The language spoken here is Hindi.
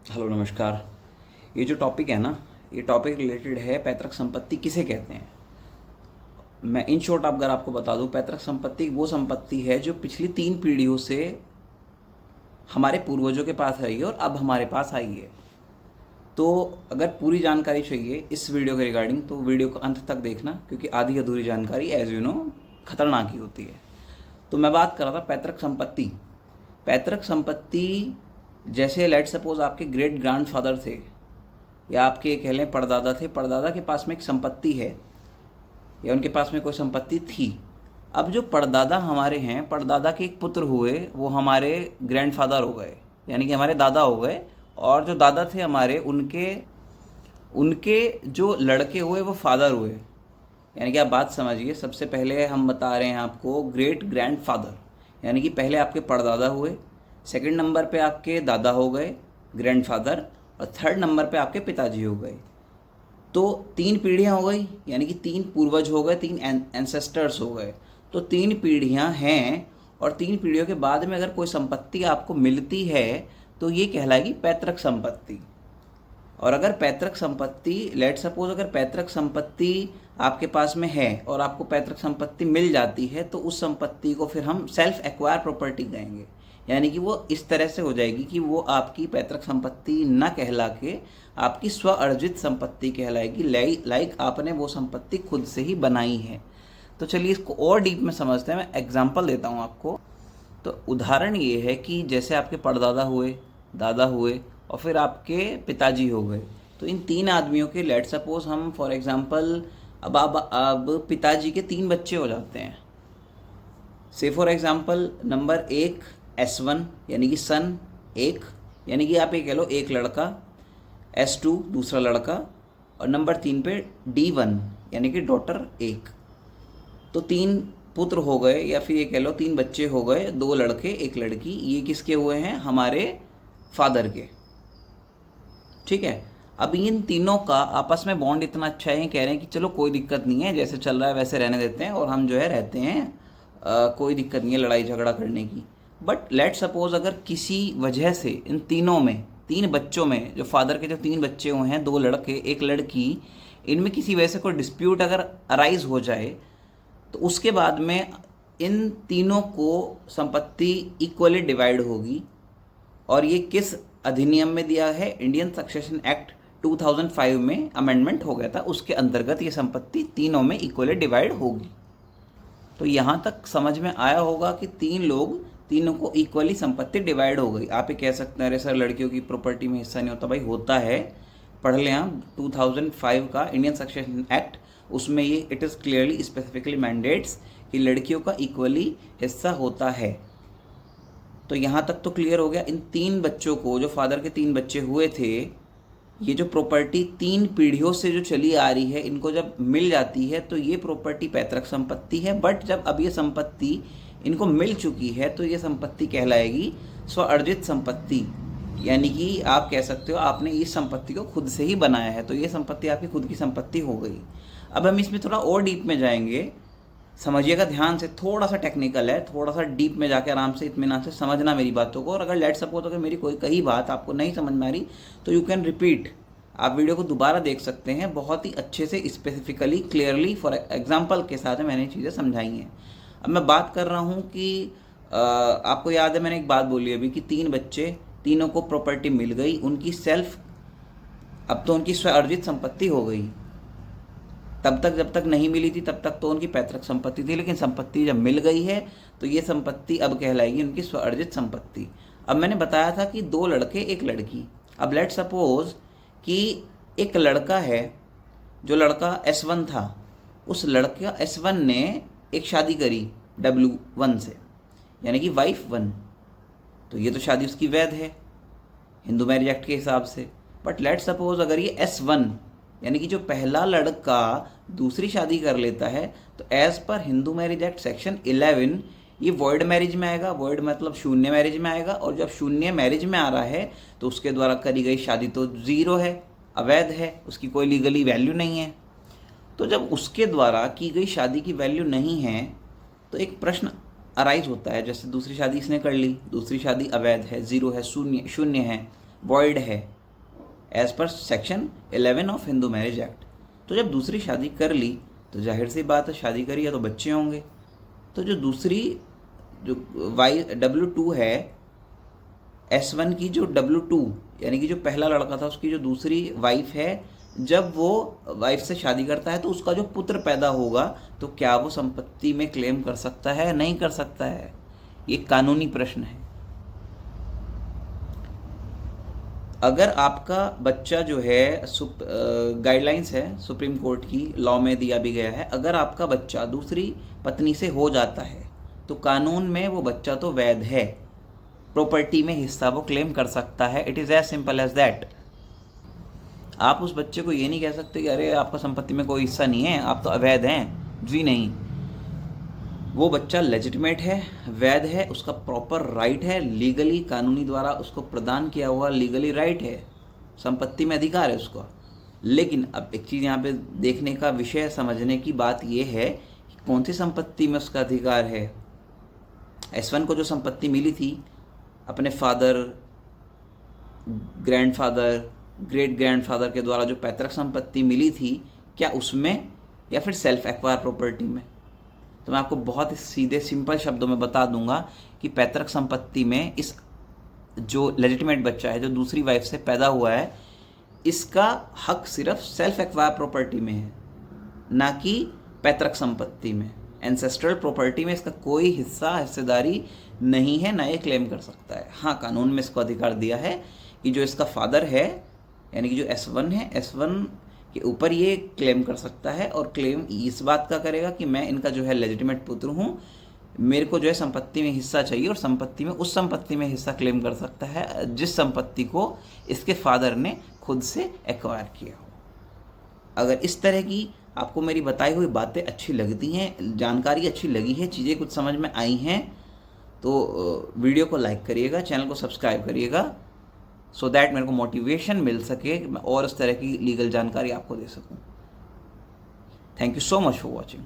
हेलो नमस्कार। ये जो टॉपिक है ना, ये टॉपिक रिलेटेड है पैतृक संपत्ति किसे कहते हैं। मैं इन शॉर्ट अगर आपको बता दूं, पैतृक संपत्ति वो संपत्ति है जो पिछली 3 पीढ़ियों से हमारे पूर्वजों के पास आई है और अब हमारे पास आई है। तो अगर पूरी जानकारी चाहिए इस वीडियो के रिगार्डिंग तो वीडियो को अंत तक देखना, क्योंकि आधी अधूरी जानकारी एज यू नो खतरनाक ही होती है। तो मैं बात कर रहा था पैतृक संपत्ति। पैतृक संपत्ति जैसे लेट सपोज आपके ग्रेट ग्रैंडफादर थे या आपके कह लें परदादा थे, परदादा के पास में एक संपत्ति है या उनके पास में कोई संपत्ति थी। अब जो परदादा हमारे हैं, परदादा के एक पुत्र हुए, वो हमारे ग्रैंडफादर हो गए, यानी कि हमारे दादा हो गए। और जो दादा थे हमारे, उनके उनके जो लड़के हुए वो फादर हुए। यानी कि आप बात समझिए, सबसे पहले हम बता रहे हैं आपको ग्रेट ग्रैंडफादर, यानी कि पहले आपके परदादा हुए, सेकंड नंबर पे आपके दादा हो गए ग्रैंडफादर, और थर्ड नंबर पे आपके पिताजी हो गए। तो 3 पीढ़ियाँ हो गई, यानी कि 3 पूर्वज हो गए, 3 एंसेस्टर्स हो गए। तो 3 पीढ़ियाँ हैं, और 3 पीढ़ियों के बाद में अगर कोई संपत्ति आपको मिलती है तो ये कहलाएगी पैतृक संपत्ति। और अगर पैतृक संपत्ति लेट सपोज अगर पैतृक संपत्ति आपके पास में है और आपको पैतृक संपत्ति मिल जाती है, तो उस संपत्ति को फिर हम सेल्फ एक्वायर प्रॉपर्टी कहेंगे। यानी कि वो इस तरह से हो जाएगी कि वो आपकी पैतृक संपत्ति न कहला के आपकी स्व अर्जित संपत्ति कहलाएगी। लाइक आपने वो संपत्ति खुद से ही बनाई है। तो चलिए इसको और डीप में समझते हैं। मैं एग्जांपल देता हूँ आपको। तो उदाहरण ये है कि जैसे आपके परदादा हुए, दादा हुए, और फिर आपके पिताजी हो गए। तो इन 3 आदमियों के लेट सपोज हम फॉर एग्जांपल अब पिताजी के 3 बच्चे हो जाते हैं। से फॉर एग्जांपल नंबर 1 S1 यानी कि सन 1, यानी कि आप ये कह लो एक लड़का, S2 दूसरा लड़का, और नंबर 3 पे D1 यानी कि डॉटर 1। तो 3 पुत्र हो गए, या फिर ये कह लो 3 बच्चे हो गए, 2 लड़के 1 लड़की। ये किसके हुए हैं? हमारे फादर के। ठीक है। अब इन तीनों का आपस में बॉन्ड इतना अच्छा है, कह रहे हैं कि चलो कोई दिक्कत नहीं है, जैसे चल रहा है वैसे रहने देते हैं, और हम जो है रहते हैं, कोई दिक्कत नहीं है लड़ाई झगड़ा करने की। बट लेट सपोज अगर किसी वजह से इन तीनों में, 3 बच्चों में, जो फादर के जो 3 बच्चे हुए हैं, 2 लड़के 1 लड़की, इनमें किसी वजह से कोई डिस्प्यूट अगर अराइज हो जाए, तो उसके बाद में इन तीनों को संपत्ति इक्वली डिवाइड होगी। और ये किस अधिनियम में दिया है? इंडियन सक्सेशन एक्ट 2005 में अमेंडमेंट हो गया था, उसके अंतर्गत ये संपत्ति तीनों में इक्वली डिवाइड होगी। तो यहाँ तक समझ में आया होगा कि तीनों को इक्वली संपत्ति डिवाइड हो गई। आप ये कह सकते हैं अरे सर लड़कियों की प्रॉपर्टी में हिस्सा नहीं होता। भाई होता है, पढ़ लें आप 2005 का इंडियन सक्सेशन एक्ट, उसमें ये it is clearly specifically mandates कि लड़कियों का इक्वली हिस्सा होता है। तो यहाँ तक तो क्लियर हो गया। इन 3 बच्चों को, जो फादर के 3 बच्चे हुए थे, ये जो प्रॉपर्टी 3 पीढ़ियों से जो चली आ रही है, इनको जब मिल जाती है तो ये प्रॉपर्टी पैतृक संपत्ति है। बट जब अब ये संपत्ति इनको मिल चुकी है तो ये संपत्ति कहलाएगी स्व अर्जित संपत्ति। यानी कि आप कह सकते हो आपने इस संपत्ति को खुद से ही बनाया है, तो ये संपत्ति आपकी खुद की संपत्ति हो गई। अब हम इसमें थोड़ा और डीप में जाएंगे, समझिएगा ध्यान से, थोड़ा सा टेक्निकल है, थोड़ा सा डीप में जाके आराम से इत्मीनान से समझना मेरी बातों को। और अगर लेट सपोज अगर मेरी कोई कही बात आपको नहीं समझ में आ रही तो यू कैन रिपीट, आप वीडियो को दोबारा देख सकते हैं। बहुत ही अच्छे से स्पेसिफिकली क्लियरली फॉर एग्जांपल के साथ मैंने चीज़ें समझाई हैं। अब मैं बात कर रहा हूँ कि आपको याद है मैंने एक बात बोली अभी कि 3 बच्चे, तीनों को प्रॉपर्टी मिल गई, उनकी सेल्फ, अब तो उनकी स्व अर्जित संपत्ति हो गई। तब तक जब तक नहीं मिली थी तब तक तो उनकी पैतृक संपत्ति थी, लेकिन संपत्ति जब मिल गई है तो ये संपत्ति अब कहलाएगी उनकी स्वअर्जित संपत्ति। अब मैंने बताया था कि 2 लड़के 1 लड़की। अब लेट सपोज कि एक लड़का है, जो लड़का S1 था, उस लड़का S1 ने एक शादी करी W1 से, यानी कि वाइफ 1। तो ये तो शादी उसकी वैध है हिंदू मैरिज एक्ट के हिसाब से। बट लेट सपोज अगर ये S1 यानी कि जो पहला लड़का दूसरी शादी कर लेता है, तो as per Hindu Marriage act section 11 ये वॉइड मैरिज में आएगा। वॉइड मतलब शून्य मैरिज में आएगा। और जब शून्य मैरिज में आ रहा है तो उसके द्वारा करी गई शादी तो ज़ीरो है, अवैध है, उसकी कोई लीगली वैल्यू नहीं है। तो जब उसके द्वारा की गई शादी की वैल्यू नहीं है तो एक प्रश्न अराइज होता है, जैसे दूसरी शादी इसने कर ली, दूसरी शादी अवैध है, ज़ीरो है, शून्य है, वॉइड है एज पर section 11 of Hindu Marriage Act. तो जब दूसरी शादी कर ली तो जाहिर सी बात है, शादी करी है तो बच्चे होंगे। तो जो दूसरी जो W2 है S1 की, जो W2 यानी कि जो पहला लड़का था उसकी जो दूसरी वाइफ है, जब वो वाइफ से शादी करता है तो उसका जो पुत्र पैदा होगा तो क्या वो संपत्ति में क्लेम कर सकता है? नहीं कर सकता है। ये कानूनी प्रश्न है। अगर आपका बच्चा जो है, गाइडलाइंस है सुप्रीम कोर्ट की, लॉ में दिया भी गया है, अगर आपका बच्चा दूसरी पत्नी से हो जाता है तो कानून में वो बच्चा तो वैध है, प्रॉपर्टी में हिस्सा वो क्लेम कर सकता है। It is as simple as that. आप उस बच्चे को ये नहीं कह सकते कि अरे आपका संपत्ति में कोई हिस्सा नहीं है, आप तो अवैध हैं। जी नहीं, वो बच्चा लेजिटिमेट है, वैध है, उसका प्रॉपर राइट है, लीगली कानूनी द्वारा उसको प्रदान किया हुआ लीगली राइट है, संपत्ति में अधिकार है उसका। लेकिन अब एक चीज़ यहाँ पे देखने का विषय, समझने की बात ये है कि कौन सी संपत्ति में उसका अधिकार है। S1 को जो संपत्ति मिली थी अपने फादर, ग्रैंडफादर, ग्रेट ग्रैंडफादर के द्वारा जो पैतृक संपत्ति मिली थी, क्या उसमें या फिर सेल्फ एक्वायर प्रॉपर्टी में? तो मैं आपको बहुत सीधे सिंपल शब्दों में बता दूंगा कि पैतृक संपत्ति में इस जो लेजिटिमेट बच्चा है, जो दूसरी वाइफ से पैदा हुआ है, इसका हक सिर्फ सेल्फ एक्वायर प्रॉपर्टी में है, ना कि पैतृक संपत्ति में। एंसेस्ट्रल प्रॉपर्टी में इसका कोई हिस्सा, हिस्सेदारी नहीं है, ना ये क्लेम कर सकता है। हाँ, कानून में इसको अधिकार दिया है कि जो इसका फादर है यानी कि जो S1 है, S1 के ऊपर ये क्लेम कर सकता है, और क्लेम इस बात का करेगा कि मैं इनका जो है लेजिटिमेट पुत्र हूँ, मेरे को जो है संपत्ति में हिस्सा चाहिए, और संपत्ति में उस संपत्ति में हिस्सा क्लेम कर सकता है जिस संपत्ति को इसके फादर ने खुद से एक्वायर किया हो। अगर इस तरह की आपको मेरी बताई हुई बातें अच्छी लगती हैं, जानकारी अच्छी लगी है, चीज़ें कुछ समझ में आई हैं, तो वीडियो को लाइक करिएगा, चैनल को सब्सक्राइब करिएगा, सो दैट मेरे को मोटिवेशन मिल सके कि मैं और इस तरह की लीगल जानकारी आपको दे सकूं। Thank you so much for watching.